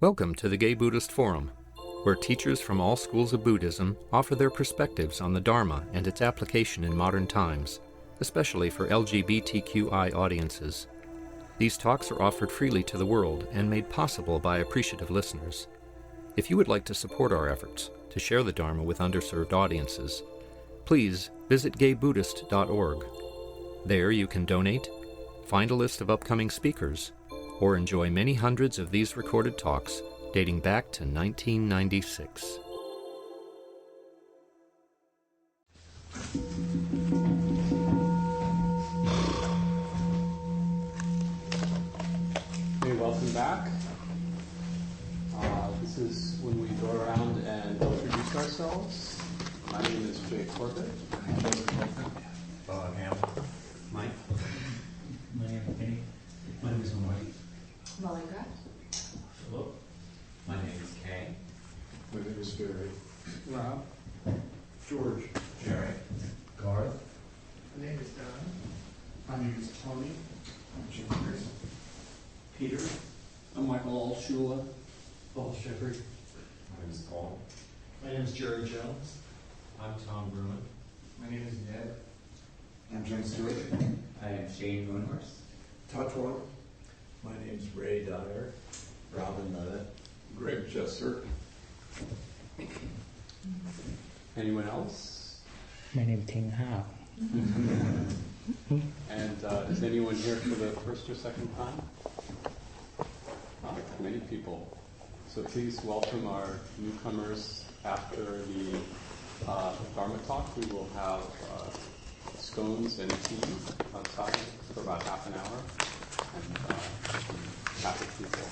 Welcome to the Gay Buddhist Forum, where teachers from all schools of Buddhism offer their perspectives on the Dharma and its application in modern times, especially for LGBTQI audiences. These talks are offered freely to the world and made possible by appreciative listeners. If you would like to support our efforts to share the Dharma with underserved audiences, please visit gaybuddhist.org. There you can donate, find a list of upcoming speakers, or enjoy many hundreds of these recorded talks dating back to 1996. Hey, welcome back. This is when we go around and introduce ourselves. My name is Jay Corbett. Ham. Mike. My name is Kenny. My name is Mike. Malinga. Philip. My name is Kay. My name is Barry. Rob. George. Jerry. Garth. My name is Don. My name is Tony. I'm Jim Pierce. Peter. I'm Michael Alshula. Paul Shepard. My name is Paul. My name is Jerry Jones. I'm Tom Bruin. My name is Ned. I'm James Stewart. I am Shane Moonhorse. Todd Twan. My name's Ray Dyer. Robin Levitt. Greg Jesser. Anyone else? My name is Teng How. And is anyone here for the first or second time? Many people. So please welcome our newcomers. After the Dharma talk, we will have scones and tea outside for about half an hour, and happy people.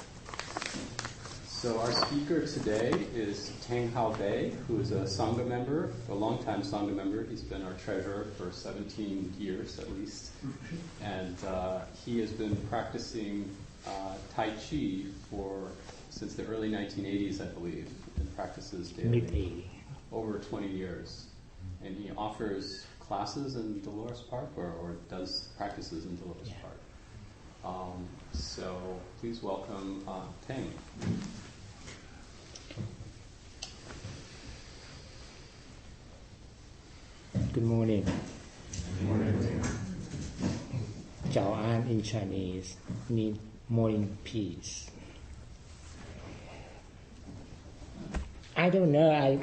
So our speaker today is Teng How Bae, who is a sangha member, a longtime sangha member. He's been our treasurer for 17 years at least, and he has been practicing Tai Chi since the early 1980s, I believe, and practices daily. Mid-80. Over 20 years. And he offers classes in Dolores Park, or does practices in Dolores Park. So please welcome Teng. Good morning. Good morning. Chào an in Chinese means morning peace. I don't know,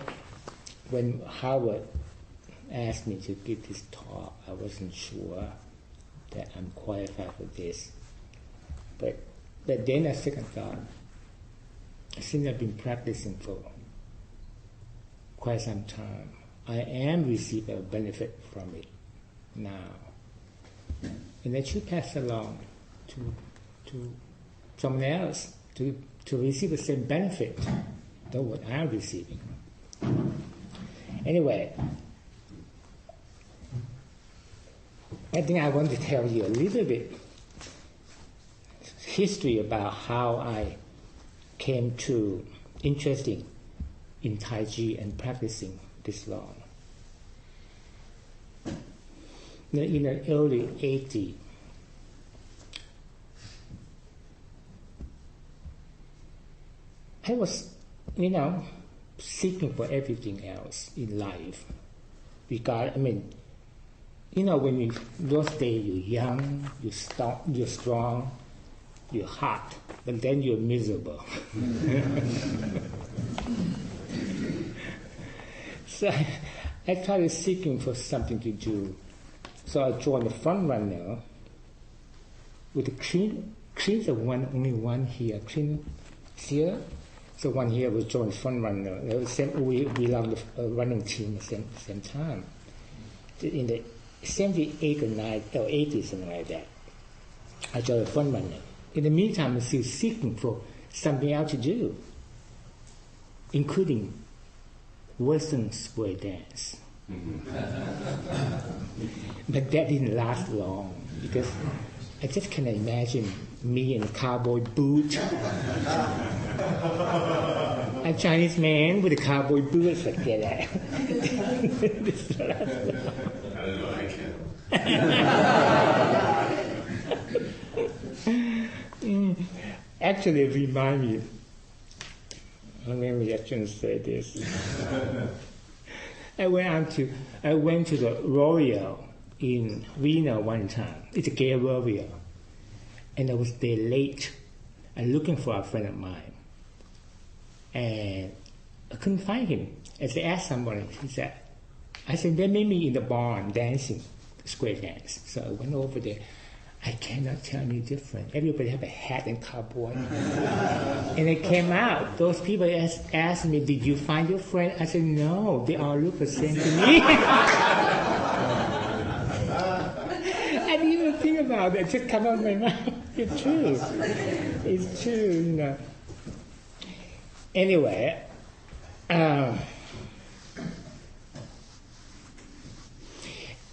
when Howard asked me to give this talk, I wasn't sure that I'm qualified for this. But then a second thought, since I've been practicing for quite some time, I am receiving a benefit from it now. And I should pass along to someone else to receive the same benefit than what I'm receiving. Anyway, I think I want to tell you a little bit history about how I came to interested in Tai Chi and practicing this long. In the early 80s, I was, seeking for everything else in life. When those days you're young, you're strong, you're hot, but then you're miserable. So I started seeking for something to do. So I joined the Front Runner with the clean the only one here, clean here. So one year we joined Front Runner. We belong to a running team at the same time. In the 78 or 80s, something like that, I joined the Front Runner. In the meantime, I'm still seeking for something else to do, including Western square dance. But that didn't last long because I just can't imagine me in a cowboy boot. A Chinese man with a cowboy boot, forget that. I don't know, I can. Actually, it reminds me maybe I shouldn't say this. I went to the rodeo in Reno one time. It's a gay rodeo. And I was there late and looking for a friend of mine. And I couldn't find him. As I asked somebody, I said, they made me in the barn dancing, square dance. So I went over there. I cannot tell any different. Everybody have a hat and cowboy. And it came out. Those people asked me, did you find your friend? I said, no, they all look the same to me. I didn't even think about it. It just come out of my mouth. It's true. It's true, you know. Anyway,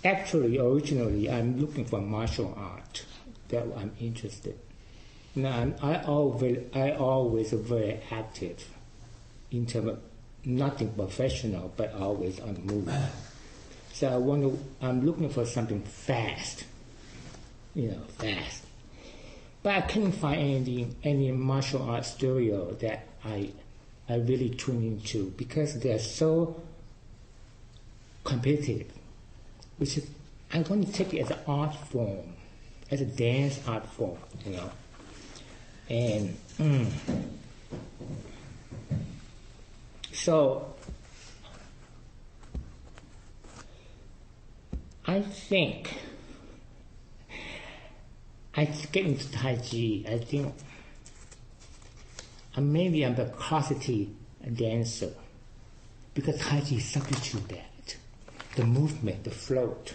actually, originally, I'm looking for martial art that I'm interested. Now, I always very active in terms of nothing professional, but always on the move. So I'm looking for something fast, fast. But I couldn't find any martial arts studio that I really tune into because they're so competitive. Which is, I want to take it as an art form, as a dance art form, And so I think I get into Tai Chi. I think maybe I'm a curiosity dancer because Tai Chi substitute that. The movement, the float,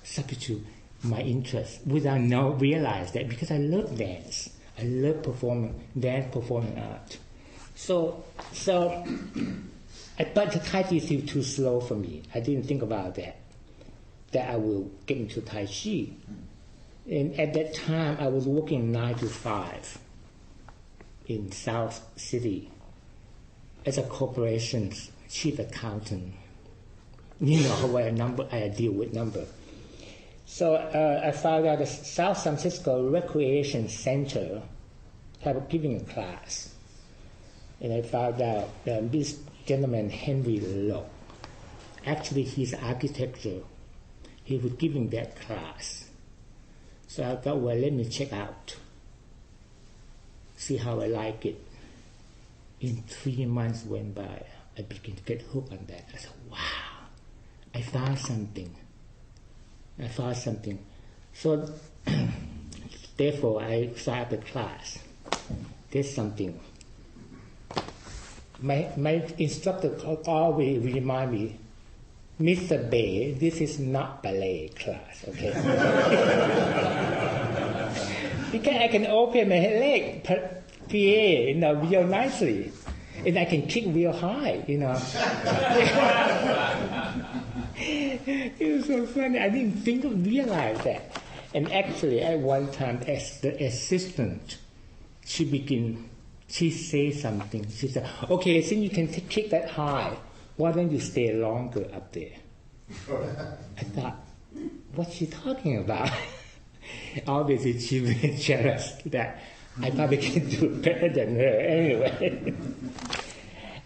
substitute my interest without realize that because I love dance. I love performing art. But the Tai Chi is still too slow for me. I didn't think about that I will get into Tai Chi. And at that time, I was working 9 to 5 in South City as a corporation's chief accountant. Where I deal with number. So I found out the South San Francisco Recreation Center giving a class. And I found out this gentleman, Henry Lowe, actually he's architecture. He was giving that class. So I thought, well, let me check out, see how I like it. In 3 months went by, I began to get hooked on that. I said, wow. I found something. So, therefore, I started the class. There's something. My instructor always remind me, Mr. Bae, this is not ballet class, okay? Because I can open my leg, real nicely, and I can kick real high, It was so funny. I didn't realize that. And actually, at one time, as the assistant, she said something. She said, okay, since you can kick that high, why don't you stay longer up there? I thought, what's she talking about? Obviously, she was jealous that I probably can do better than her anyway.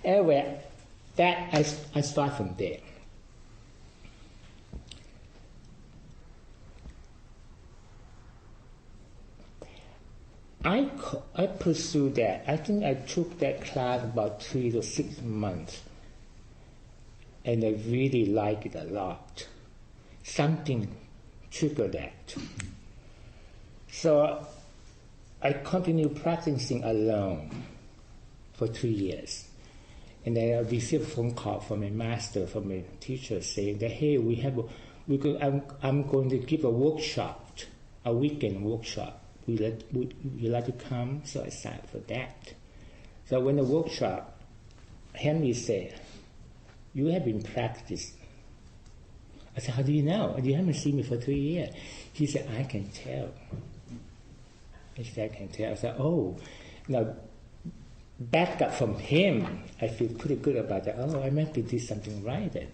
Anyway, I start from there. I pursued that. I think I took that class about 3 to 6 months. And I really like it a lot. Something triggered that. So I continued practicing alone for 3 years. And then I received a phone call from my master, from my teacher, saying that, hey, I'm going to give a workshop, a weekend workshop. Would you like to come? So I signed up for that. So when the workshop, Henry said, you have been practicing. I said, how do you know? You haven't seen me for 3 years. He said, I can tell. I said, I can tell. I said, oh. Now, back up from him, I feel pretty good about that. Oh, I might be doing something right then.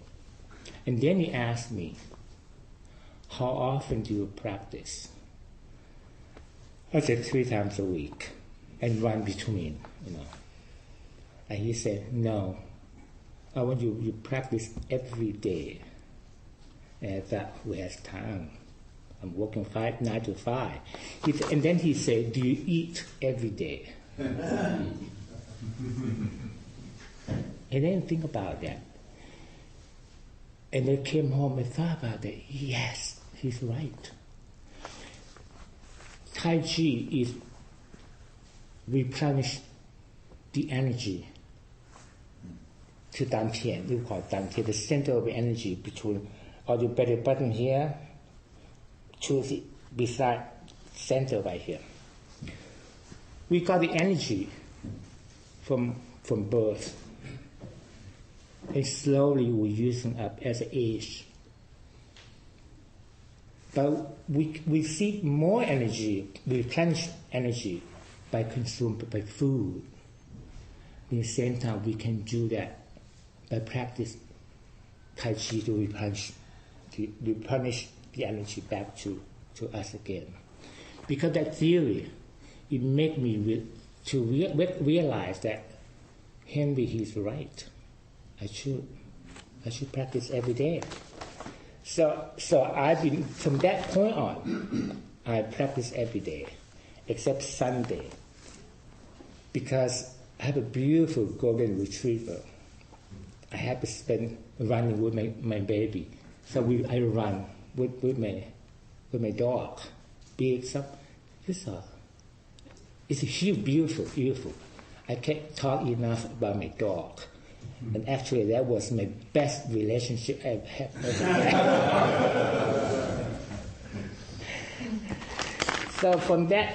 And then he asked me, how often do you practice? I said 3 times a week and run between, And he said, no, I want you practice every day. And I thought, who has time? I'm working 9 to 5. And then he said, do you eat every day? And then think about that. And I came home and thought about it. Yes, he's right. Tai Chi is replenish the energy to Dantian. We call Dantian the center of energy between all your belly button here to the beside center right here. We got the energy from birth. And slowly we're using up as an age. But we seek more energy, we replenish energy by food. At the same time, we can do that by practice Tai Chi to replenish the energy back to us again. Because that theory, it made me realize that Henry, he's right. I should practice every day. So I've been, from that point on, I practice every day, except Sunday, because I have a beautiful golden retriever. I have to spend running with my baby, so I run with my dog. It's a huge, beautiful. I can't talk enough about my dog. And actually, that was my best relationship I've ever had. So from that,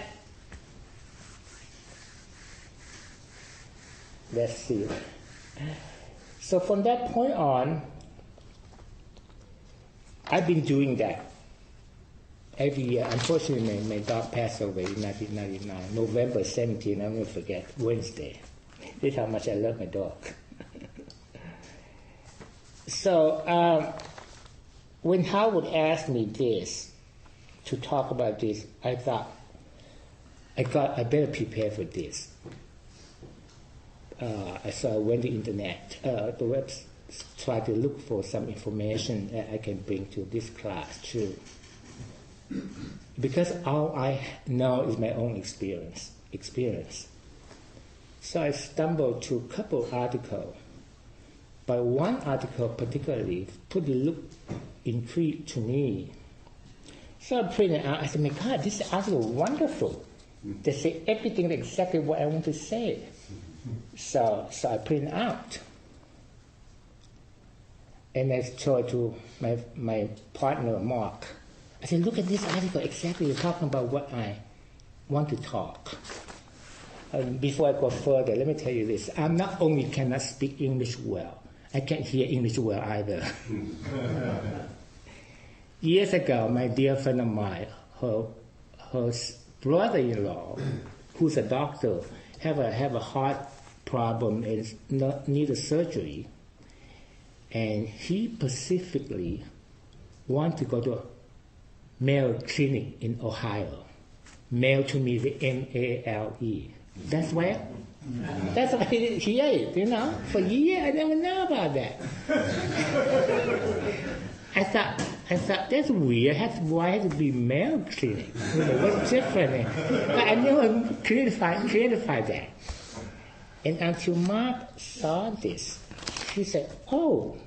let's see. So from that point on, I've been doing that every year. Unfortunately, my dog passed away in 1999, November 17, I'll never forget, Wednesday. This is how much I love my dog. So when Howard asked me this, to talk about this, I thought, I better prepare for this. So I went to the internet, the web, try to look for some information that I can bring to this class too. Because all I know is my own experience. So I stumbled to a couple articles. But one article particularly put the look intrigued to me. So I printed out. I said, my God, this article is wonderful. They say everything exactly what I want to say. So I printed out. And I showed it to my partner, Mark. I said, look at this article, exactly you're talking about what I want to talk. Before I go further, let me tell you this. I not only cannot speak English well, I can't hear English well either. Years ago, my dear friend of mine, her brother-in-law, who's a doctor, have a heart problem and need a surgery. And he specifically want to go to a Mayo Clinic in Ohio. Mayo to me, the M-A-L-E. That's where? That's what he ate, For years, I never know about that. I thought that's weird. Why has to be Mayo Clinic? What's different? But I never clarified that. And until Mark saw this, he said, oh,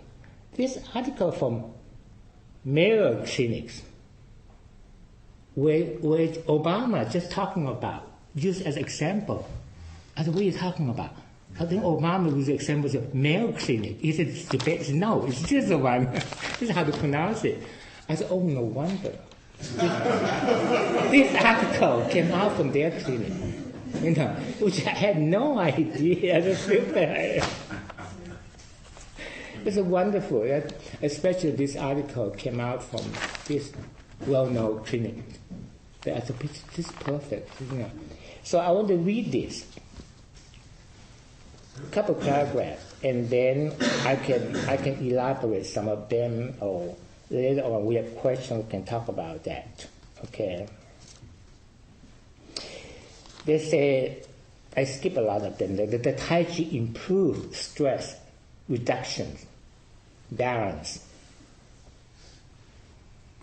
this article from Mayo Clinics, where Obama just talking about, used as example. I said, what are you talking about? I think Obama used examples of Mayo Clinic. He said, no, it's just the one. This is how to pronounce it. I said, oh, no wonder. This article came out from their clinic, which I had no idea. It's wonderful, especially this article came out from this well-known clinic. I said, this is perfect. So I want to read this. A couple paragraphs, and then I can elaborate some of them, or later on we have questions, we can talk about that. Okay. They say, I skip a lot of them. The Tai Chi improves stress reduction, balance,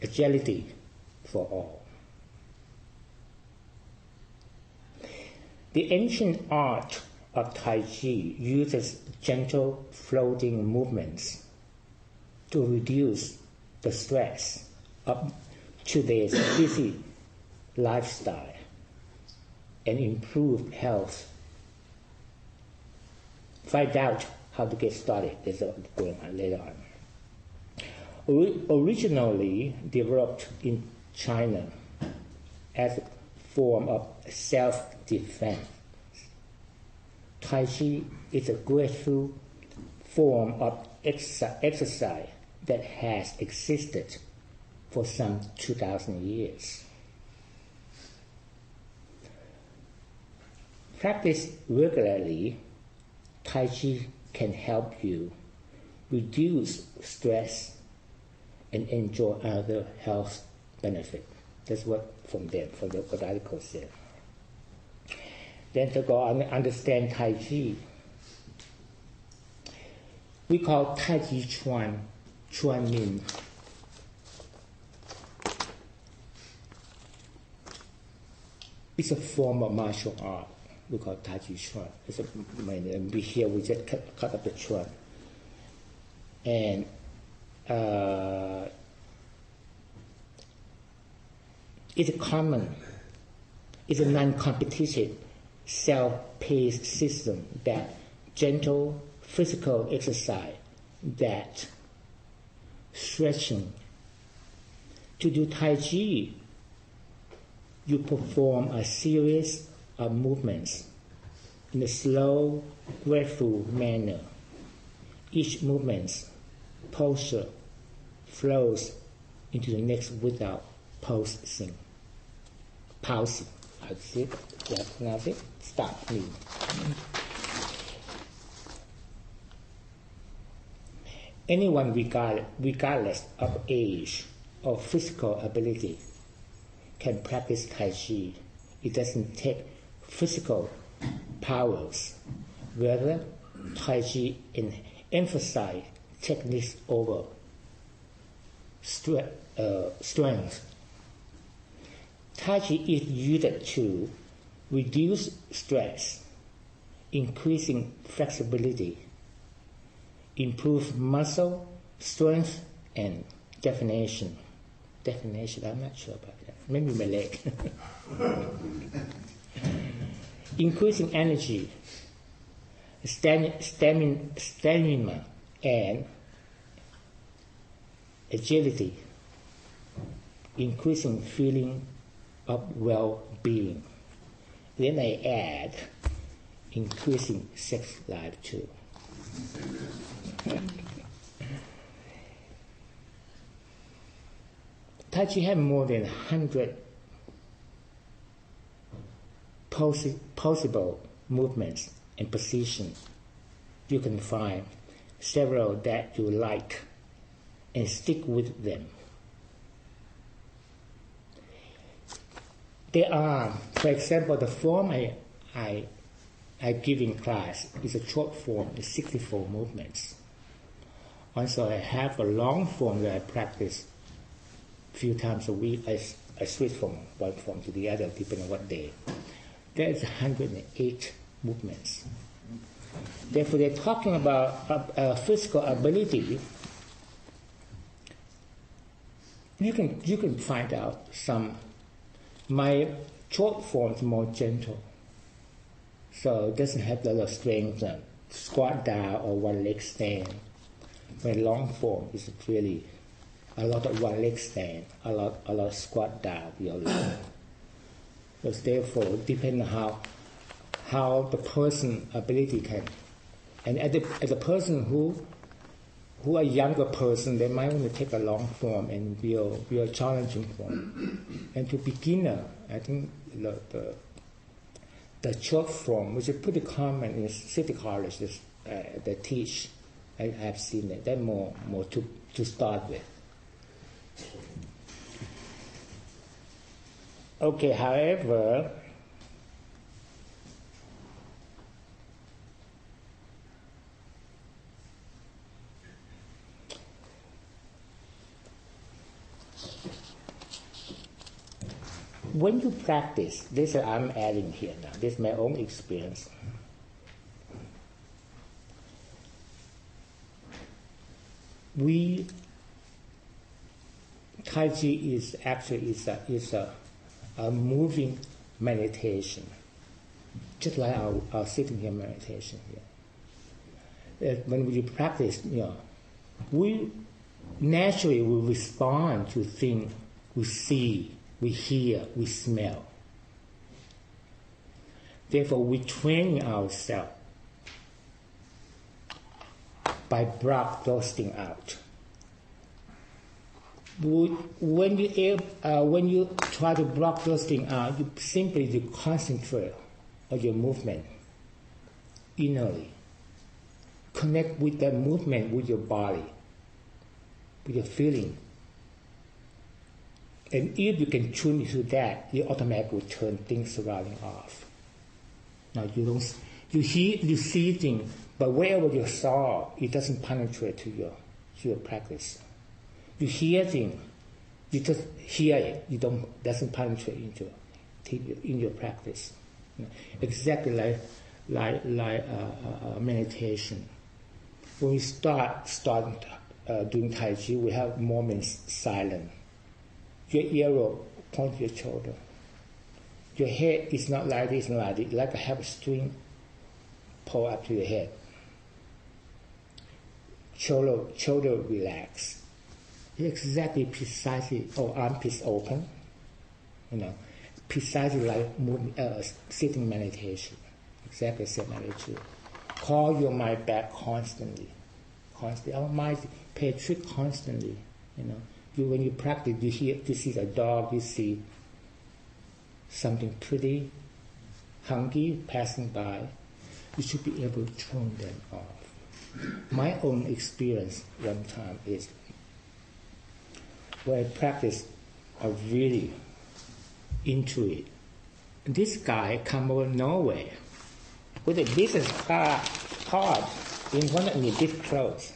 agility for all. The ancient art of Tai Chi uses gentle floating movements to reduce the stress of today's busy lifestyle and improve health. Find out how to get started. That's going on later on. Originally developed in China as a form of self-defense, Tai Chi is a graceful form of exercise that has existed for some 2,000 years. Practice regularly, Tai Chi can help you reduce stress and enjoy other health benefits. That's what what the article said. Then to go on understand Tai Chi, we call Tai Chi Chuan. Chuan means it's a form of martial art. We call Tai Chi Chuan. Here we just cut up the Chuan. And it's a non-competitive, self-paced system that gentle physical exercise that stretching. To do Tai Chi, you perform a series of movements in a slow, graceful manner. Each movement, posture, flows into the next without pausing. Pausing. I see. Yes, nothing. Stop me. Anyone regardless of age or physical ability can practice Tai Chi. It doesn't take physical powers. Rather, Tai Chi emphasizes techniques over strength. Tai Chi is used to reduce stress, increasing flexibility, improve muscle strength and definition. Definition, I'm not sure about that. Maybe my leg. Increasing energy, stamina, and agility. Increasing feeling of well-being. Then I add increasing sex life too. Tai Chi has more than 100 possible movements and positions. You can find several that you like and stick with them. There are, for example, the form I give in class is a short form, it's 64 movements. Also, I have a long form that I practice a few times a week. I switch from one form to the other depending on what day. There is 108 movements. Therefore, they're talking about physical ability. You can find out some. My short form is more gentle, so it doesn't have a lot of strength, squat down or one leg stand. My long form is really a lot of one leg stand, a lot of squat down your leg. So therefore, depending on how the person ability can, and as a person who a younger person, they might want to take a long form and be a challenging form. And to beginner, I think the short form, which is pretty common in city colleges, they teach. I have seen that. They're more to start with. Okay, however, when you practice, this I'm adding here now, this is my own experience. Tai Chi is actually a moving meditation, just like our sitting here meditation here. When we practice, we naturally will respond to things we see, we hear, we smell. Therefore, we train ourselves by block those things out. When you try to block those things out, you simply concentrate on your movement innerly. Connect with that movement with your body, with your feeling. And if you can tune into that, you automatically turn things surrounding off. Now you see things, but wherever you saw, it doesn't penetrate to your practice. You hear things, you just hear it. Doesn't penetrate in your practice. Exactly like meditation. When we start doing Tai Chi, we have moments silent. Your ear will point to your shoulder. Your head is not like this and like this, like I have a string pull up to your head. Shoulder relax. Exactly, precisely, armpits open. Precisely like sitting meditation. Exactly same attitude. Call your mind back constantly. Our mind pay trick constantly. When you practice, you see a dog, you see something pretty, hungry, passing by. You should be able to turn them off. My own experience one time is where I practice, I really into it. This guy come over Norway with a business card in front of me, this close.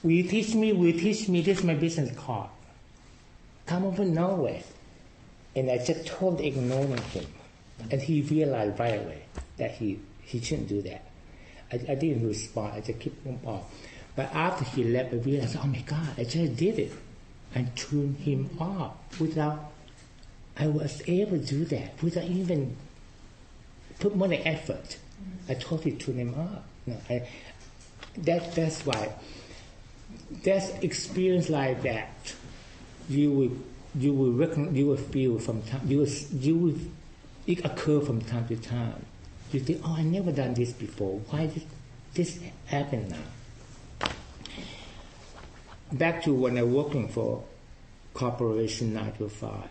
Will you teach me? This is my business card. Come over Norway. And I just totally ignored him. And he realized right away that he shouldn't do that. I didn't respond, I just kept him off. But after he left, I realized, oh my God, I just did it. I turned him off I was able to do that without even put more effort. I totally turned him off. That's why. That's experience like that. You will feel from time. It occur from time to time. You think, oh, I never done this before. Why did this happen now? Back to when I was working for Corporation 925.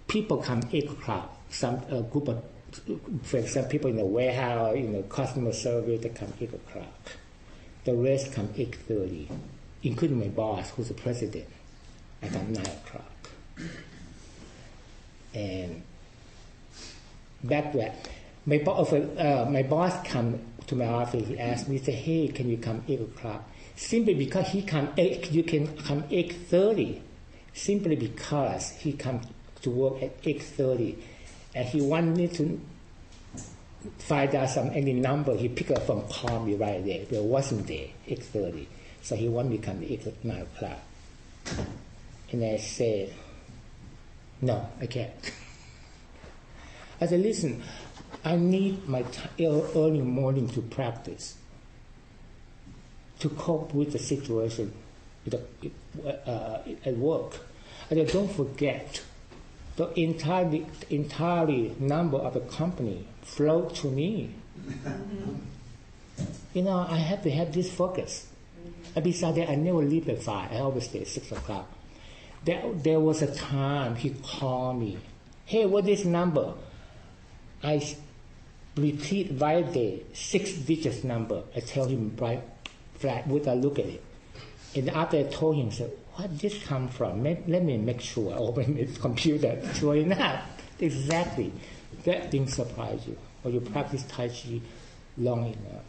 People come 8 o'clock. A group of, for example, people in the warehouse, customer service, they come 8 o'clock. The rest come 8:30, including my boss, who's the president. I come 9 o'clock. And back then, my boss come to my office. He asked me, he said, "Hey, can you come 8 o'clock?" Simply because you can come 8:30. Simply because he come to work at 8:30, and he wanted me to find out any number. He picked up from call me right there. But it wasn't there 8:30, so he wanted me to come at 9 o'clock. And I said, "No, I can't." I said, "Listen, I need my early morning to practice, to cope with the situation at work." I said, "Don't forget, the entirely number of the company flow to me. I have to have this focus. And besides that, I never leave at 5. I always stay at 6 o'clock. There was a time he called me. "Hey, what is number?" I repeat right there, 6 digits number. I tell him right flat without look at it. And after I told him, said, "Where did this come from? Let me make sure." I open his computer. Sure enough, exactly. That thing surprise you. Or you practice Tai Chi long enough.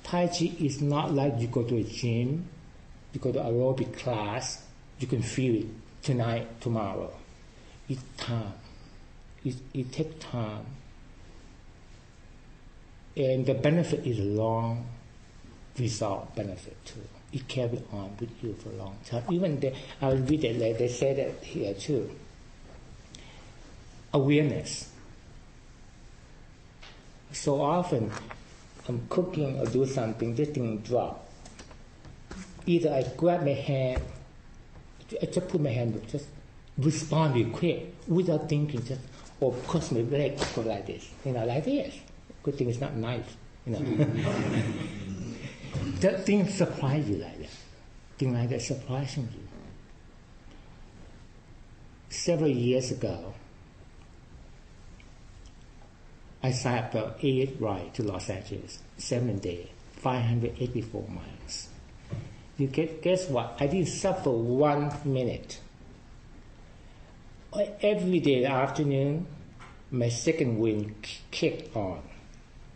Tai Chi is not like you go to a gym You go to aerobic class, you can feel it tonight, tomorrow. It's time. It takes time. And the benefit is long result benefit too. It carries on with you for a long time. Even I will read it, like they say that here too. Awareness. So often I'm cooking or do something, this thing drop. Either I grab my hand, I just put my hand, just respond real quick without thinking, just or cross my leg, go like this, like this. Good thing it's not knife, That thing surprise you like that. Thing like that surprising you. Several years ago, I signed up for 8 ride to Los Angeles, 7 days, 584 miles. You guess what? I didn't suffer 1 minute. Every day afternoon, my second wind kicked on.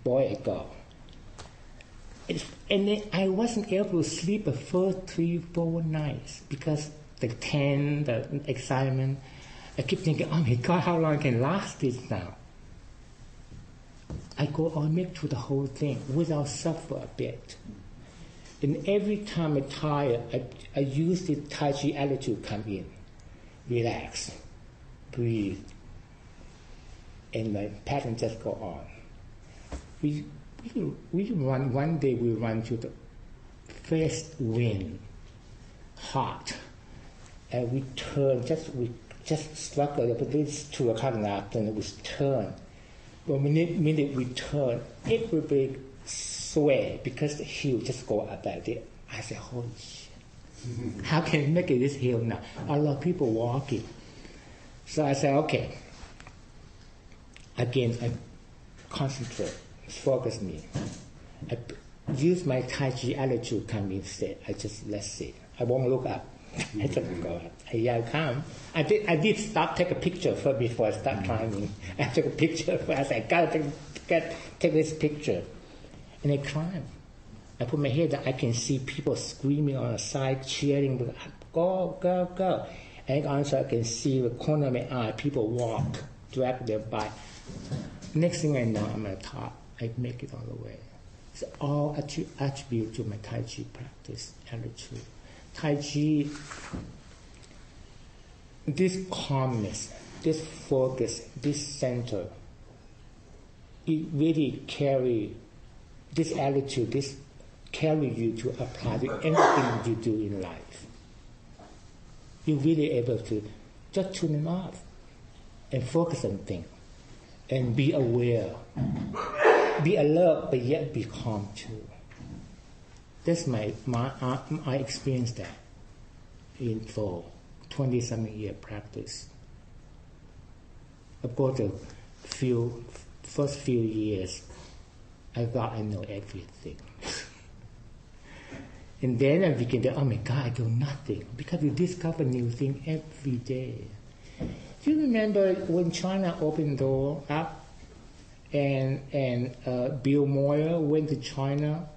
Boy, I go. And then I wasn't able to sleep the first 3-4 nights because the tension, the excitement. I keep thinking, oh my God, how long can I last this now? I go on make through the whole thing without suffer a bit. And every time I tire, I use the Tai Chi attitude come in. Relax, breathe, and my pattern just go on. We run, one day we run to the first wind, hot, and we turn, we just struck a little bit, it's 2 o'clock in the afternoon, we turn. But the minute we turn, everybody swear because the hill just go up like that. I said, holy shit, how can I make it this hill now? A lot of people walking. So I said, okay. Again, I concentrate, focus me. I use my Tai Chi attitude come instead. I just, let's see. I won't look up. I just go up. Here I come. I did stop, take a picture first before I start climbing. I took a picture first. I said, I gotta take this picture. And I climb. I put my head down. I can see people screaming on the side, cheering, go, go, go. And also I can see the corner of my eye, people walk, drag their bike. Next thing I know, I'm at the top. I make it all the way. It's all attribute to my Tai Chi practice, attitude. Tai Chi, this calmness, this focus, this center, it really carry this attitude, this carry you to apply to anything you do in life. You're really able to just tune it off and focus on things and be aware, be alert, but yet be calm too. That's my I experienced that for 20-something year practice. Of course, the first few years, I thought I know everything. And then I began to, oh my God, I know nothing. Because you discover new things every day. Do you remember when China opened the door up and Bill Moyer went to China,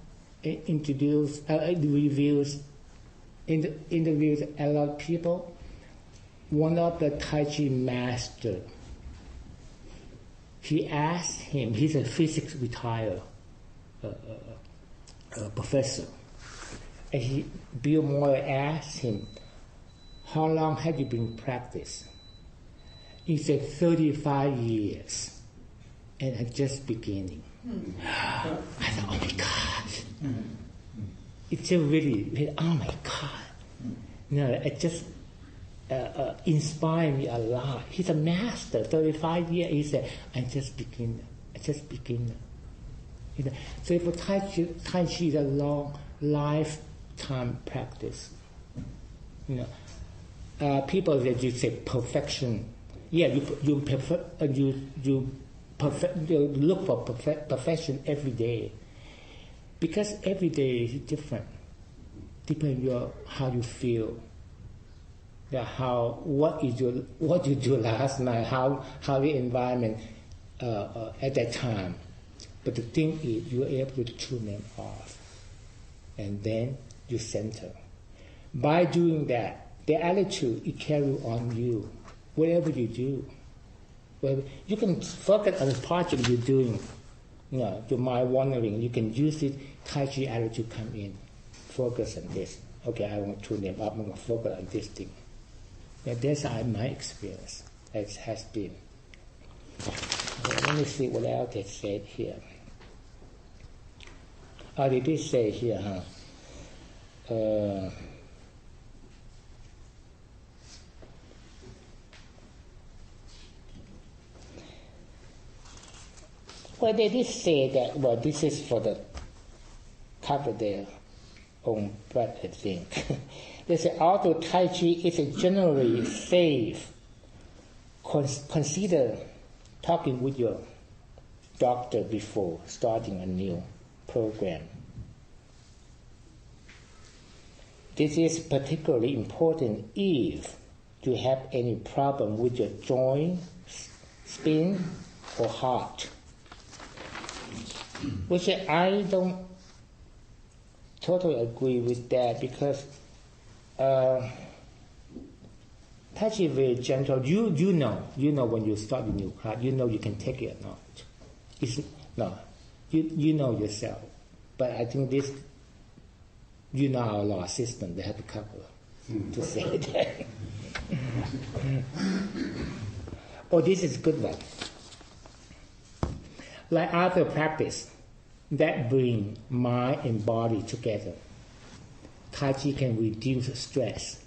interviews a lot of people? One of the Tai Chi master, he asked him, he's a physics retired professor, and Bill Moyer asked him, how long have you been practicing? He said 35 years, and I'm just beginning. I thought, oh my God. It just really, oh my God. It just inspired me a lot. He's a master, 35 years. He said, I'm just beginner. So for Tai Chi is a long lifetime practice. People that you say perfection. Yeah, you look for perfection every day, because every day is different. Depending on how you feel, what you do last night, how the environment at that time. But the thing is, you're able to tune them off, and then you center. By doing that, the attitude it carry on you, whatever you do. Whatever, you can focus on the project you're doing. Your mind wandering, you can use it. Tai Chi attitude come in. Focus on this. Okay, I want to name up. I'm going to focus on this thing. That's my experience. It has been. Let me see what else they said here. They did say here, well, they did say that, well, this is for the cover their own butt, I think. They say, although Tai Chi is generally safe, consider talking with your doctor before starting a new program. This is particularly important if you have any problem with your joint, spine, or heart. Which I don't totally agree with that, because Tai Chi is very gentle. You know when you start a new class, you know you can take it or not. You know yourself. But I think this, our law system, they have to cover to say that. Oh, this is a good one. Like other practice that bring mind and body together, Tai Chi can reduce stress.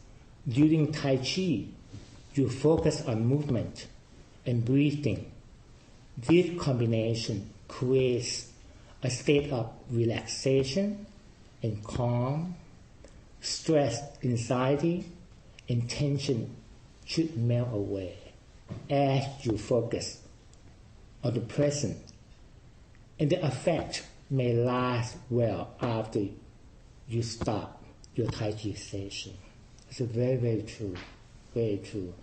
During Tai Chi, you focus on movement and breathing. This combination creates a state of relaxation and calm. Stress, anxiety, and tension should melt away as you focus on the present. And the effect may last well after you stop your Tai Chi session. It's very, very true. Very true.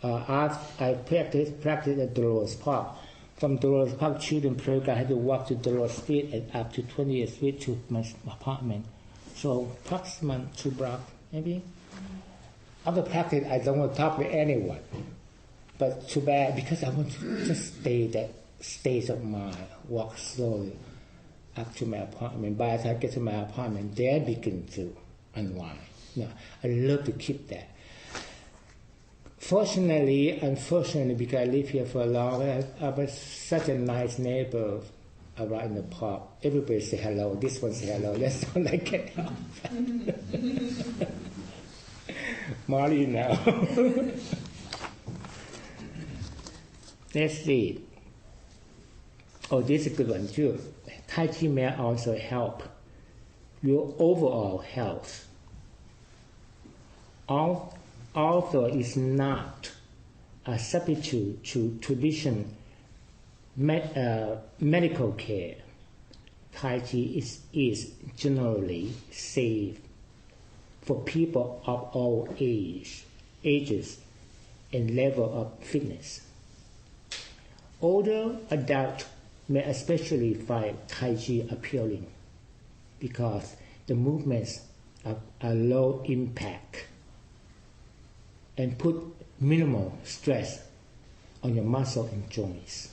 I practiced at Dolores Park. From Dolores Park Children's Program, I had to walk to Dolores Street and up to 20th Street to my apartment. So approximately 2 blocks, maybe. After practice, I don't want to talk with anyone. But too bad, because I want to just stay that state of mind, walk slowly up to my apartment. By the time I get to my apartment, then I begin to unwind. I love to keep that. Unfortunately, because I live here for a long time, I was such a nice neighbor around in the park. Everybody say hello. This one say hello. That's all I can help. Molly now. Let's see. Oh, this is a good one too. Tai Chi may also help your overall health. Although it's not a substitute to traditional medical care, Tai Chi is generally safe for people of all ages and level of fitness. Older adults may especially find Tai Chi appealing because the movements are low impact and put minimal stress on your muscle and joints.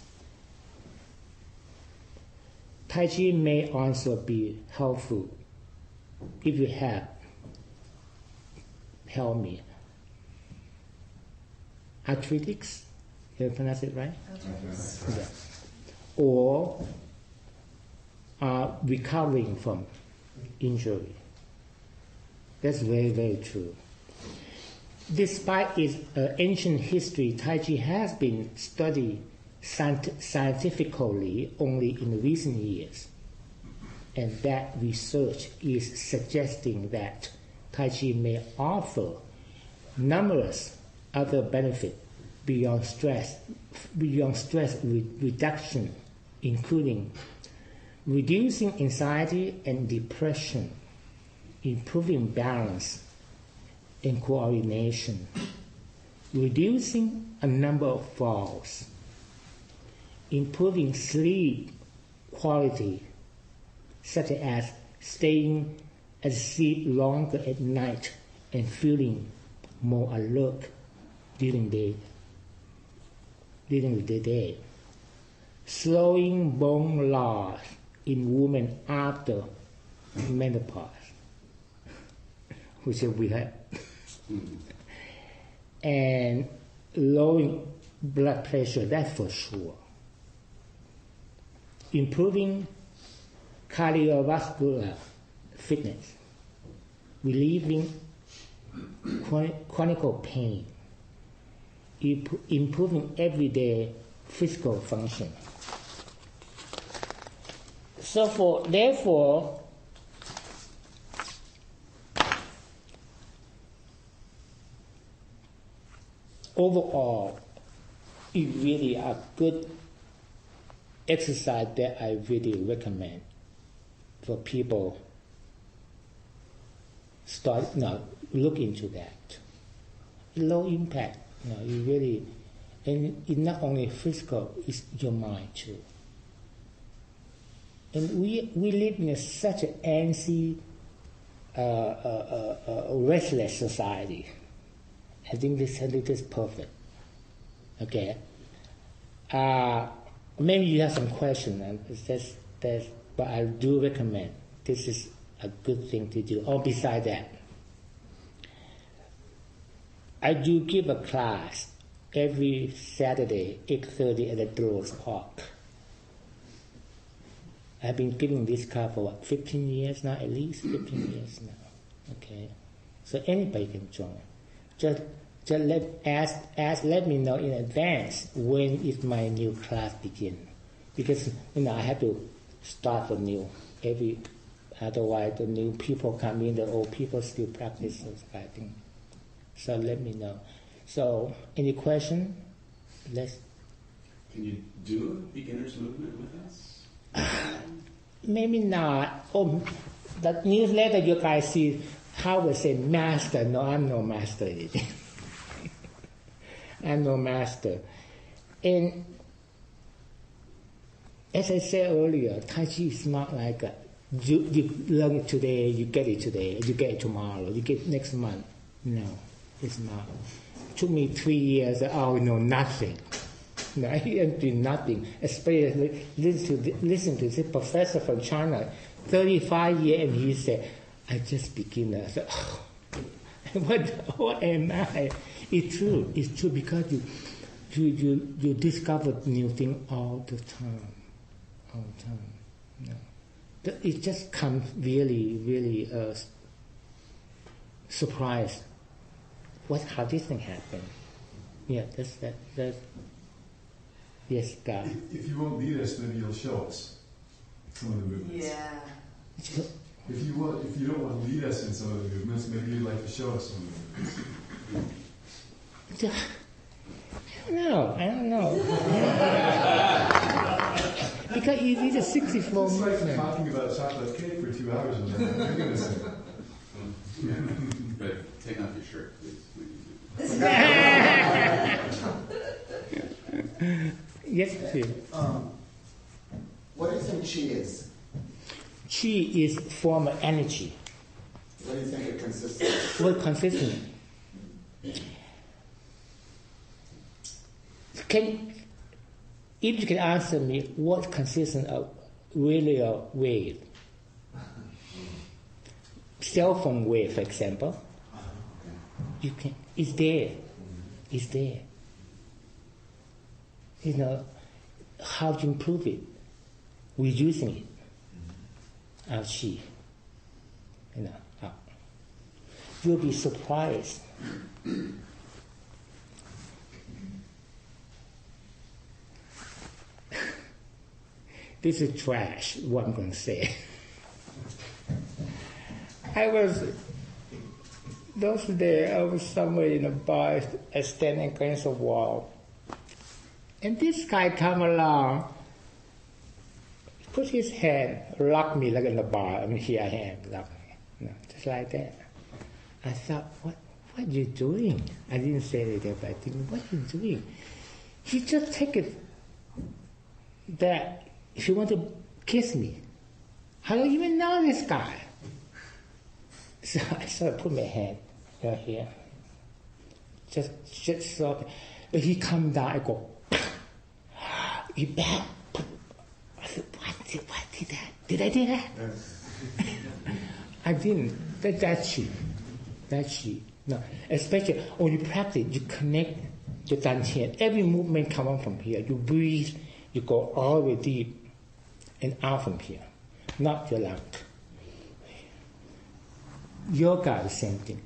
Tai Chi may also be helpful if you have, help me, arthritis, can you pronounce it right? Yeah. Or are recovering from injury. That's very, very true. Despite its ancient history, Tai Chi has been studied scientifically only in recent years. And that research is suggesting that Tai Chi may offer numerous other benefits beyond stress reduction, including reducing anxiety and depression, improving balance and coordination, reducing a number of falls, improving sleep quality, such as staying asleep longer at night and feeling more alert during the day. Slowing bone loss in women after menopause, which we have, and lowering blood pressure, that's for sure. Improving cardiovascular fitness, relieving chronic pain, improving everyday physical function. So therefore, overall, it's really a good exercise that I really recommend for people look into that. Low impact, you really, and it's not only physical, it's your mind too. And we live in such an antsy, restless society. I think this is perfect. Okay. Maybe you have some questions, but I do recommend this is a good thing to do. Or beside that, I do give a class every Saturday, 8:30 at the Dolores Park. I've been giving this class for 15 years now, at least 15 years now. Okay, so anybody can join. Just let me know in advance when is my new class begin, because I have to start from new otherwise the new people come in, the old people still practice those kind of things. So let me know. So any question? Can you do a beginner's movement with us? Maybe not. Oh, the newsletter you guys see, how we say master. No, I'm no master. I'm no master. And as I said earlier, Tai Chi is not like you learn it today, you get it today, you get it tomorrow, you get it next month. No, it's not. It took me 3 years. Nothing. No, I didn't do nothing. Especially listen to this professor from China, 35 years, and he said, "I just beginner." I said, what am I? It's true. It's true because you discover new things all the time. No. It just comes really, really surprised. How this thing happened? Yeah, that's yes, God. If you won't lead us, maybe you'll show us some of the movements. Yeah. If you don't want to lead us in some of the movements, maybe you'd like to show us some of the movements. I don't know. Because you need a 64 It's like movement. talking about chocolate cake for 2 hours and then you're going to say. But take off your shirt, please. Yes, please. What do you think Qi is? Qi is form of energy. What do you think it consists of? What consistent? If you can answer me, what consists of really a wave? Cell phone wave, for example. You can. It's there. It's there. How to improve it? We're using it. Our Qi. You'll be surprised. This is trash, what I'm going to say. Those days, I was somewhere in a bar, standing against a wall. And this guy come along, put his hand, lock me like in the bar. Here I am, lock me. Just like that. I thought, what are you doing? I didn't say anything, but I think, what are you doing? He just take it that he want to kiss me. I don't even know this guy. So I put my hand Right here. Just so. But he come down, I go, you back. I said, what did that? Did I do that? I didn't. That's she. No, especially when you practice, you connect your dantian. Every movement comes from here. You breathe, you go all the way deep and out from here, not your lung. Yoga, the same thing.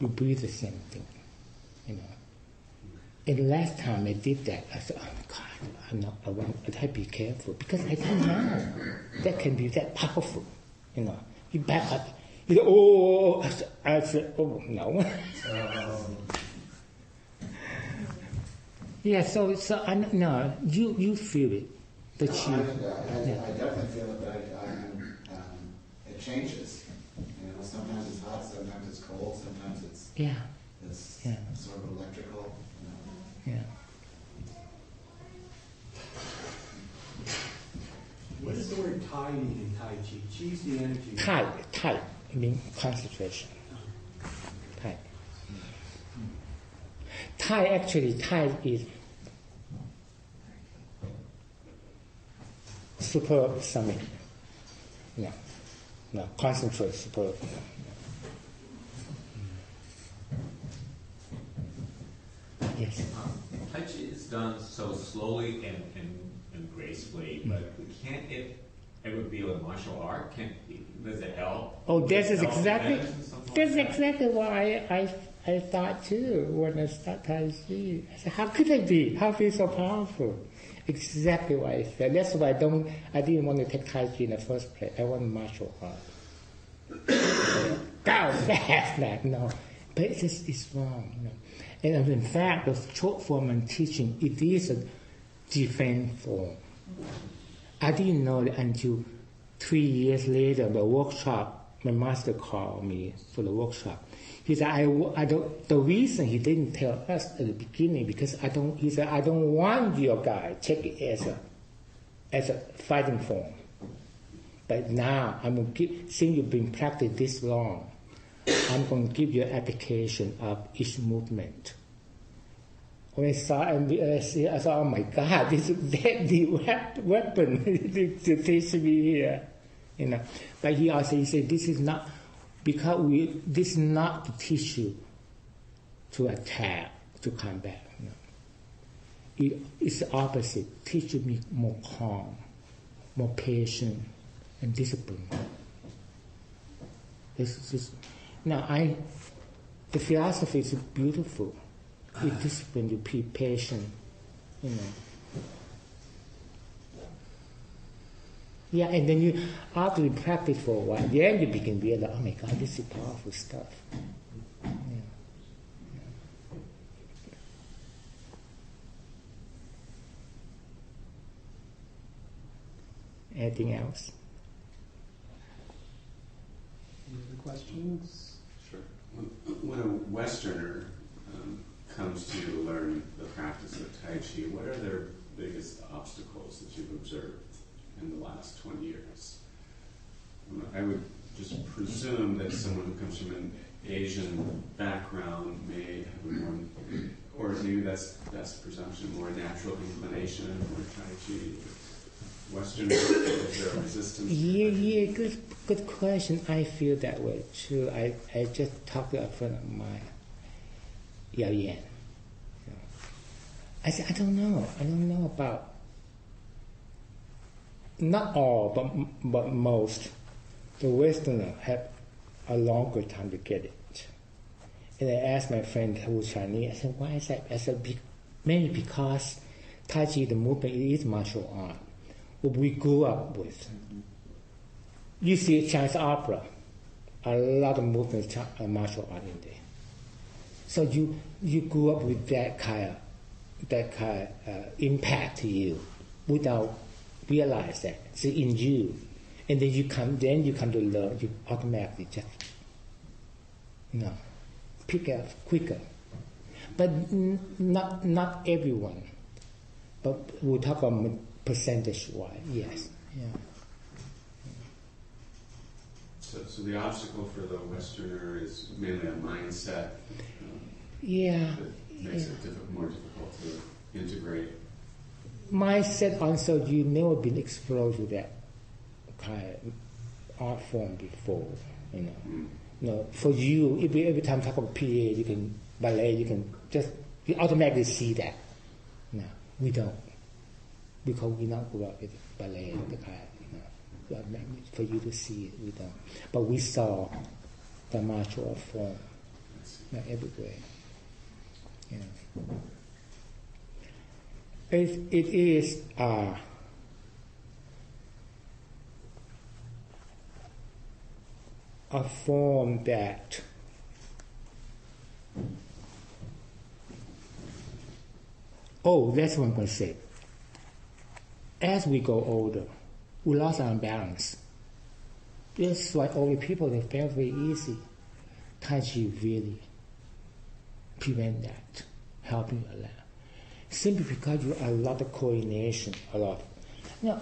You breathe the same thing, you know. And the last time I did that, I said, oh my God, I have to be careful because I didn't know that can be that powerful, you know. You back up, you know, oh, I said, oh no. Yeah, so I no, you feel it. I definitely feel it, but it changes. You know, sometimes it's hot, sometimes it's cold, sometimes it's sort of electrical. You know. Yeah. What does the word Tai mean in Tai Chi? Chi's the energy. Tai means concentration. Tai. Tai is super summit. No, concentrate super. Yes. Tai Chi is done so slowly and gracefully, but can't it ever be a martial art? Does it help? Oh, that's exactly why I thought too when I started Tai Chi. I said, how could it be? How be so powerful? Exactly what I said. That's why I didn't want to take Tai Chi in the first place. I want martial art. Go fast, no. But it's wrong. You know. And in fact, the short form I'm teaching, it is a defense form. I didn't know it until 3 years later, the workshop, my master called me for the workshop. He said, the reason he didn't tell us at the beginning, because I don't want your guy take it as a fighting form. But now, since you've been practicing this long, I'm going to give you an application of each movement. When I saw MBS, I thought, oh my God, this is deadly weapon to teach me here. You know. But he said, this is not, this is not to teach you to attack, to come back. No. It's the opposite. Teach me more calm, more patient, and discipline. The philosophy is beautiful. You discipline, you be patient, you know. Yeah, and then after you practice for a while, then you begin to realize, oh my God, this is powerful stuff. Yeah. Anything else? Any other questions? Sure. When a Westerner comes to learn the practice of Tai Chi, what are their biggest obstacles that you've observed in the last 20 years? I would just presume that someone who comes from an Asian background may have a more, or maybe that's presumption, more natural inclination for Tai Chi. Western, is there a resistance? Yeah, good question. I feel that way too. I just talked to a friend of mine, Yao Yan. I said, I don't know about, not all, but most. The Westerners have a longer time to get it. And I asked my friend who was Chinese, I said, why is that? I said, maybe because Tai Chi, the movement, it is martial art. What we grew up with. You see Chinese opera, a lot of movements are martial art in there. So you grew up with that kind of impact to you without realize that it's in you, and then you come to learn. You automatically just pick up quicker. But not everyone. But we'll talk about percentage-wise. Yes. Yeah. So the obstacle for the Westerner is mainly a mindset. Yeah. That makes it more difficult to integrate. Mindset also, you never been exposed to that kind of art form before, you know. You know, for you, if you every time talk about PA, you can ballet, you automatically see that. No, we don't, because we not grew up with ballet, the kind, you know. For you to see it, we don't. But we saw the martial art form, you know, everywhere. You know. It is a form that that's what I'm going to say. As we go older, we lost our balance. That's why older people, they feel very easy. Tai Chi really prevent that, help you a lot. Simply because you have a lot of coordination, a lot. You know,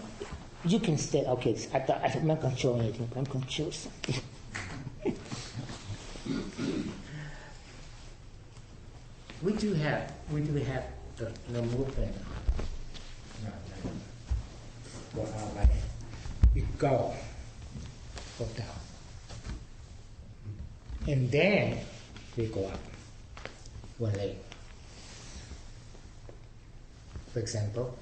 you can say, okay, I'm not going to show anything, but I'm going to show something. we do have the movement. Like we go down, and then we go up one leg. For example,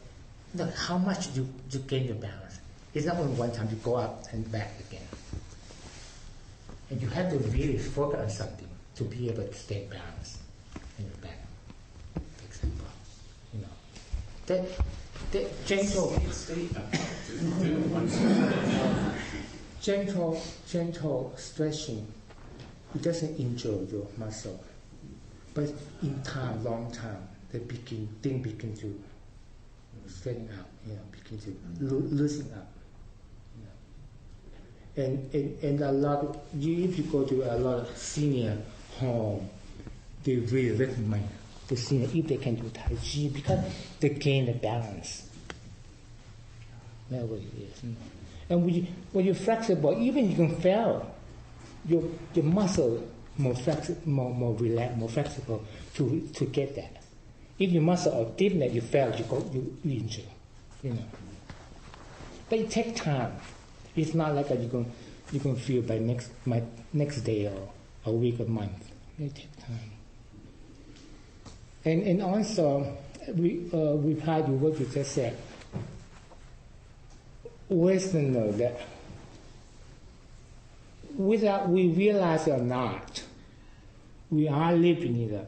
look how much you gain your balance. It's not only one time you go up and back again. And you have to really focus on something to be able to stay balanced in your back. For example, you know, that gentle stretching, it doesn't injure your muscle, but in time, long time, thing begin to straighten out, you know, begin to loosen up. You know. And a lot of, if you go to a lot of senior home, they really recommend the senior if they can do Tai Chi because they gain the balance. That's what it is. You know. And when you're flexible, even you can fail. Your muscle more flexible, more relaxed, more flexible to get that. If your muscle are deep that you fail, you injure, you know. But it takes time. It's not like you can feel by next day or a week or month. It takes time. And also, reply to what you just said. Westerner that whether we realize it or not, we are living in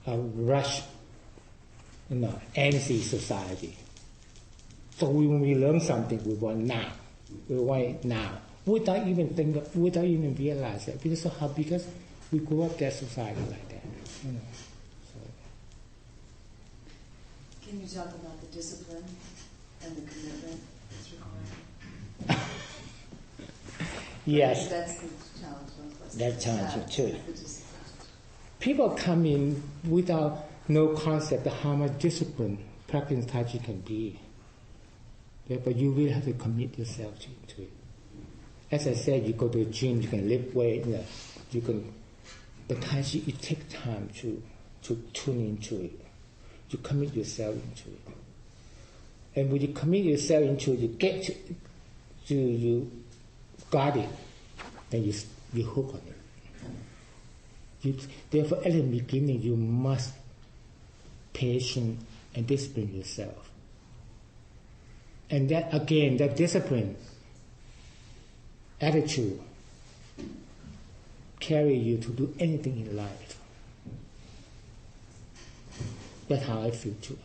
a rush, you know, empty society. So when we learn something, we want now. We want it now. Without even realize it. Because we grew up that society like that. You know. So. Can you talk about the discipline and the commitment that's required? Yes. That's the challenge. That's challenging too. People come in without no concept of how much discipline practicing Tai Chi can be. Yeah, but you really have to commit yourself to it. As I said, you go to the gym, you can lift weight, you can. But Tai Chi, it takes time to tune into it. You commit yourself into it. And when you commit yourself into it, you get you got it, then you hook on it. Therefore, at the beginning, you must patient and discipline yourself. And that, again, that discipline, attitude, carry you to do anything in life. That's how I feel too.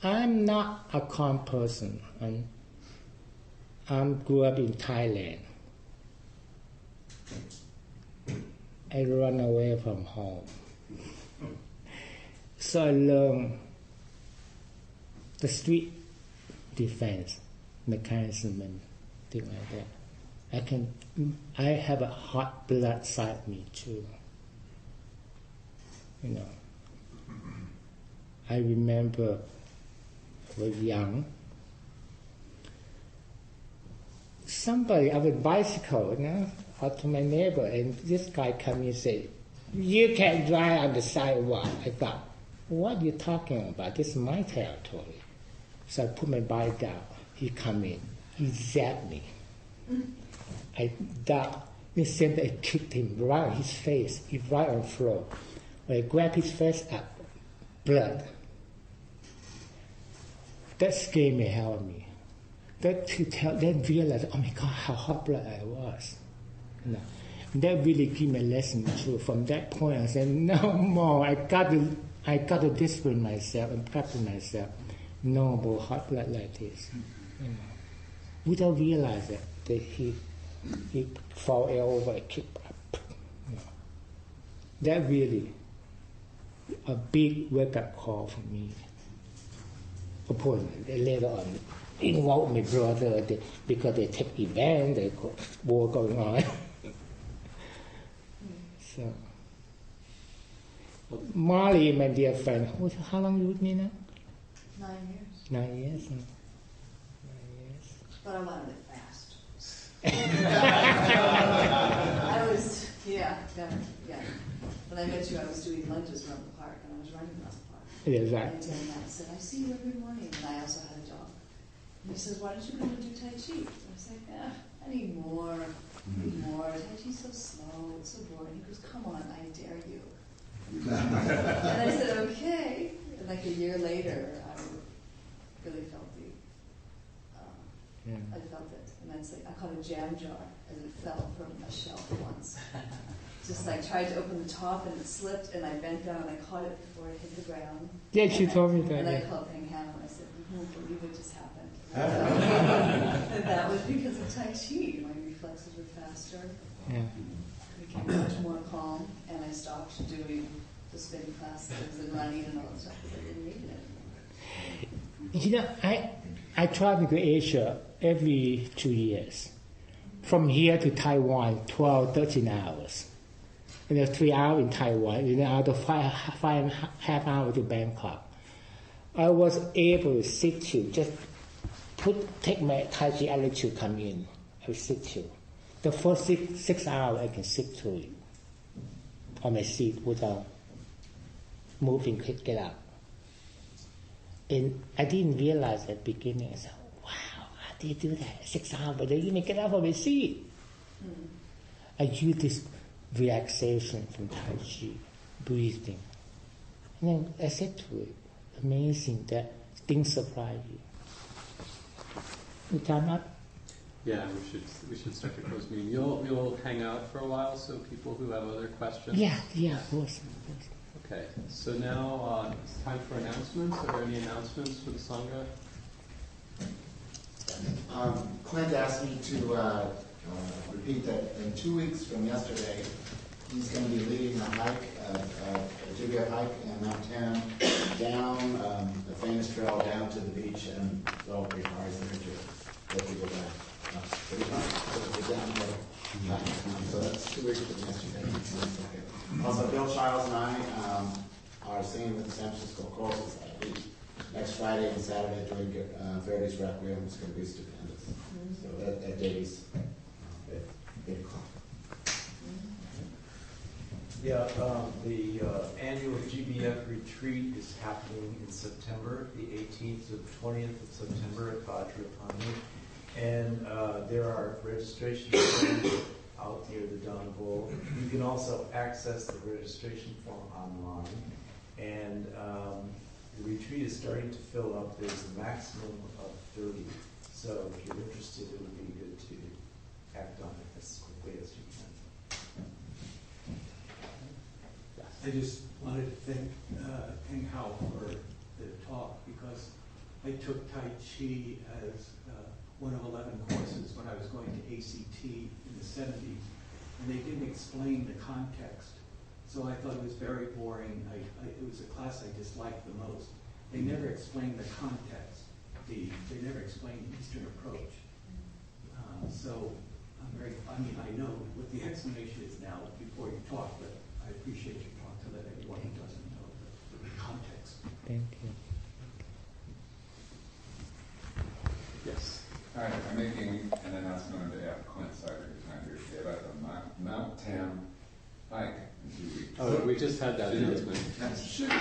I'm not a calm person. I grew up in Thailand. I run away from home. So I learned the street defense mechanism and things like that. I have a hot blood side of me too. You know. I remember I was young. somebody on a bicycle, out to my neighbor, and this guy come and say, "You can't drive on the sidewalk." I thought, "What are you talking about? This is my territory." So I put my bike down. He come in. He zapped me. I ducked. Instead, I kicked him right in his face. He right on the floor. When I grabbed his face up, blood. That scared me, hell of me. Then realized, oh my God, how hot blood I was. That really gave me a lesson too. From that point, I said, no more. I got to discipline myself and practice myself. No more hot blood like this. Without realizing that he fall over and kick up. That really a big wake-up call for me. Of course, later on, involved my brother because they take event, they got war going on. So, Molly, my dear friend, how long you with me now? 9 years. 9 years. 9 years. But I wanted it fast. I was, yeah. When I met you, I was doing lunges around the park, and I was running around the park. Yeah, right. And I said, I see you every morning, and I also had a dog. And he says, why don't you come and do Tai Chi? And I was like, I need more. Tai Chi's so slow, it's so boring. He goes, come on, I dare you. And I said, okay. And like a year later, I really felt I felt it. And that's like, I call it a jam jar, as it fell from a shelf once. Just like tried to open the top and it slipped, and I bent down and I caught it before it hit the ground. Yeah, she told me that. And I called Teng How, and I said, you won't believe what just happened. And that was because of Tai Chi. My reflexes were faster. Yeah. I became much more calm, and I stopped doing the spinning classes and running and all that stuff because I didn't need it anymore. I travel to Asia every 2 years. From here to Taiwan, 12, 13 hours. And there's 3 hours in Taiwan, and then out of five and a half hours to Bangkok. I was able to sit to, just take my Tai Chi attitude come in, I would sit to. The first 6 hours I can sit to it on my seat without moving, get up. And I didn't realize at the beginning. I said, wow, how do you do that? 6 hours, but they even get up from my seat. I use this relaxation from Tai Chi, breathing. And then I said to it, amazing that things surprise you. You time up? Yeah, we should start to close meeting. You'll hang out for a while, so people who have other questions. Yeah, of course. Okay, so now it's time for announcements. Are there any announcements for the Sangha? Clint asked me to repeat that in 2 weeks from yesterday, he's going to be leading a hike, a GBF hike in Mount Tam, down the famous trail down to the beach, and well, it requires there to get people back. So that's 2 weeks from yesterday. Also, Bill Childs and I are singing with the San Francisco Choral Society next Friday and Saturday doing Verdi's Requiem. It's going to be stupendous. So at Davies, 8 o'clock. Yeah, the annual GBF retreat is happening in September, the 18th to the 20th of September at Vajrapani. And there are registration forms out near the Don Bowl. You can also access the registration form online. And the retreat is starting to fill up. There's a maximum of 30. So if you're interested, it would be good to act on it as quickly as you can. I just wanted to thank Teng How for the talk, because I took Tai Chi as one of 11 courses when I was going to ACT in the 70s, and they didn't explain the context. So I thought it was very boring. It was a class I disliked the most. They never explained the context. They never explained the Eastern approach. So I know what the explanation is now before you talk, but I appreciate your talk to let everyone who doesn't know the context. Thank you. Yes. All right. making an announcement on behalf of Clint Sider, who's not here today, about the Mount Tam hike in 2 weeks. Oh, we just had that announcement. Shoot.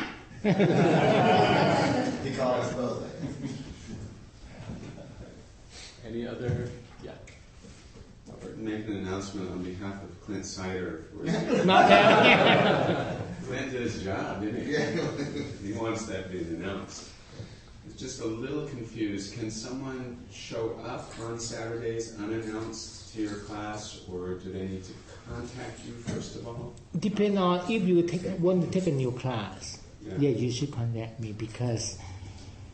He called us both. Any other? Yeah. Make an announcement on behalf of Clint Sider. Clint did his job, didn't he? Yeah. He wants that being announced. It's just a little confused. Can someone show up on Saturdays unannounced to your class, or do they need to contact you first of all? Depend on if you want to take a new class. Yeah. You should contact me because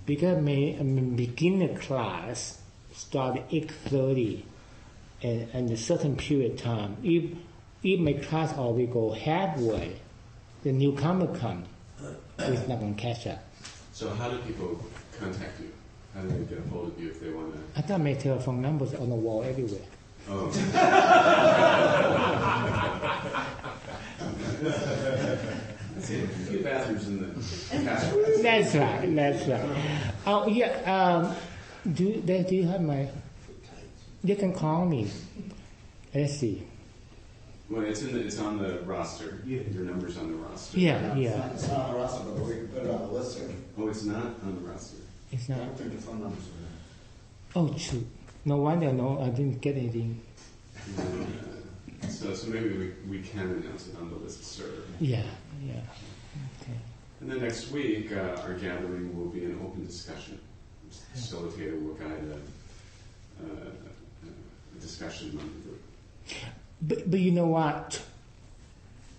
beginner class start at 8:30 and a certain period of time. If my class already go halfway, the newcomer come, it's not going to catch up. So how do people contact you? How do they get a hold of you if they want to? I got my telephone numbers on the wall everywhere. Oh. See, a few bathrooms in the passage. That's right. Oh yeah. Do you have my? You can call me. Let's see. Well, it's on the roster. Yeah. Your number's on the roster. Yeah. It's not on the roster, but we can put it on the list. Oh, it's not on the roster. It's I not. don't think the phone numbers are Oh shoot! No wonder I didn't get anything. So maybe we can announce it on the listserv. Yeah. Okay. And then next week, our gathering will be an open discussion. The facilitator will guide a discussion among the group. But you know what?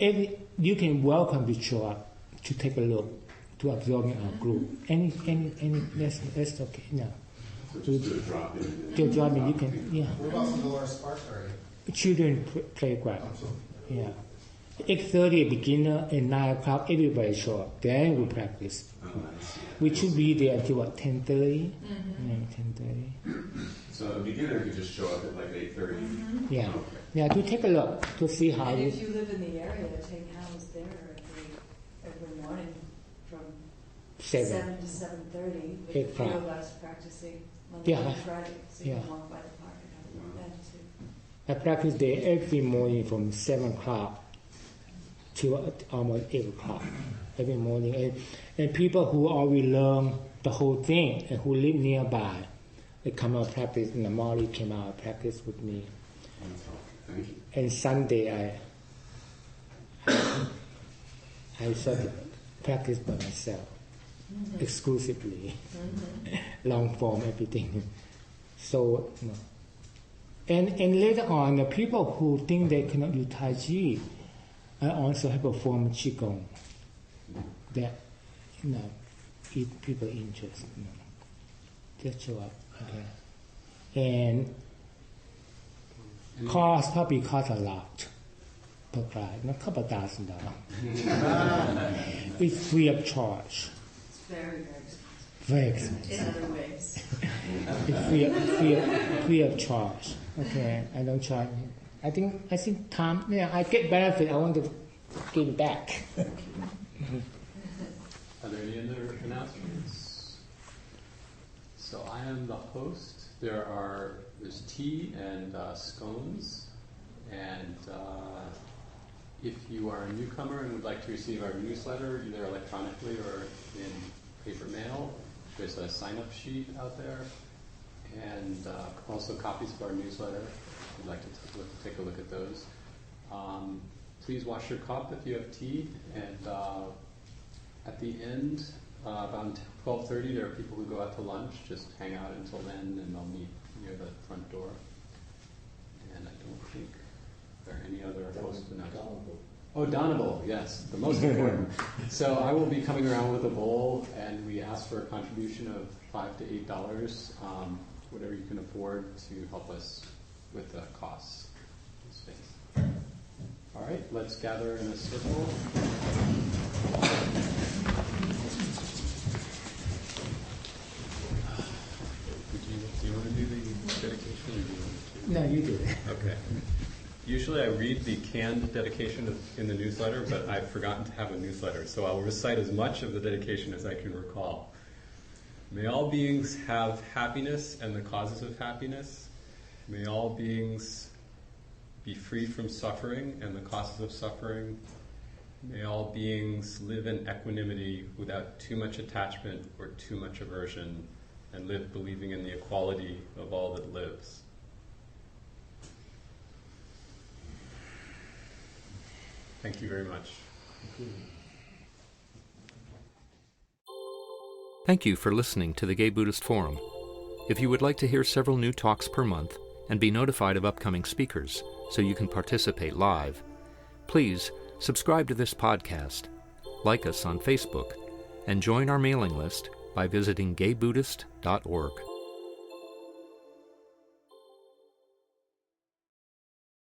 You can welcome to show up to take a look, to absorb in our group. Any that's okay. No. So just do a drop in. To drop in, you can. Yeah. What about the Dolores Park area? Children playground. Yeah. 8:30 beginner and 9 o'clock everybody show up. Then we practice. Oh, I see. We should be there until what 10:30. Mm-hmm. 10:30. So a beginner could just show up at like 8:30. Yeah. Okay. Yeah. To take a look to see how. And if you live in the area, Teng How is there every morning from 7 to 7:30 with 8 3 o'clock. of us practicing Monday Yeah. and Friday. So you Yeah. can walk by the park and have a look then too. I practice there every morning from 7 o'clock to almost 8 o'clock every morning. And people who already learn the whole thing and who live nearby, they come out practice. And Molly came out practice with me. Thank you. And Sunday I sort of practice by myself, exclusively, long form, everything. So, and later on, the people who think they cannot do Tai Chi, I also have a form of Qigong that, if people interested, just show up. Okay. And probably cost a lot per class, not a couple $1,000. It's free of charge. It's very, very expensive. Very expensive. In other ways. It's free of charge. Okay, I don't charge. I think time. Yeah, I get benefit. I want to give it back. Are there any other announcements? So I am the host. There's tea and scones, and if you are a newcomer and would like to receive our newsletter either electronically or in paper mail, there's a sign-up sheet out there, and also copies of our newsletter. If you'd like to take a look at those. Please wash your cup if you have tea, and at the end, about 12:30, there are people who go out to lunch. Just hang out until then, and they'll meet near the front door. And I don't think there are any other host announcements. Oh, Donable, yes, the most important. So I will be coming around with a bowl, and we ask for a contribution of $5 to $8, whatever you can afford to help us with the costs of space. All right, let's gather in a circle. Do you want to do the dedication, or do you want to? No, you do it. Okay. Usually I read the canned dedication in the newsletter, but I've forgotten to have a newsletter, so I'll recite as much of the dedication as I can recall. May all beings have happiness and the causes of happiness. May all beings be free from suffering and the causes of suffering. May all beings live in equanimity without too much attachment or too much aversion, and live believing in the equality of all that lives. Thank you very much. Thank you for listening to the Gay Buddhist Forum. If you would like to hear several new talks per month and be notified of upcoming speakers so you can participate live, please subscribe to this podcast, like us on Facebook, and join our mailing list by visiting gaybuddhist.org.